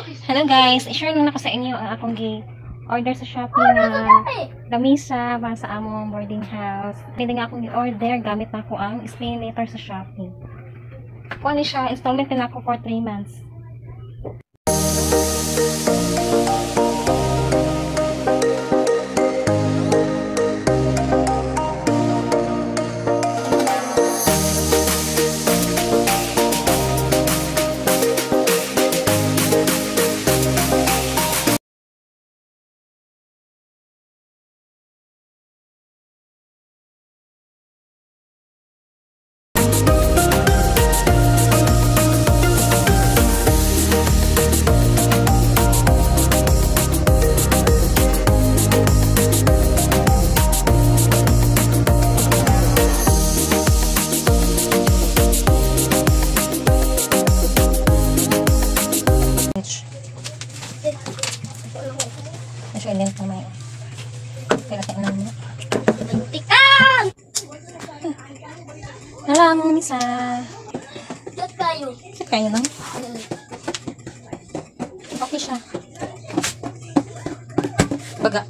Hello guys, i-share lang ako sa inyo ang akong order sa Shopee na lamisa para sa among boarding house. Pwede nga akong i-order gamit na ako ang Stay Later sa Shopee. Kuha ni siya, installment din ako for 3 months. Medyo length na may kailangan naman. Tikang! Nala mo misa. Sat kayo. Sat kayo lang? Okay siya. Baga.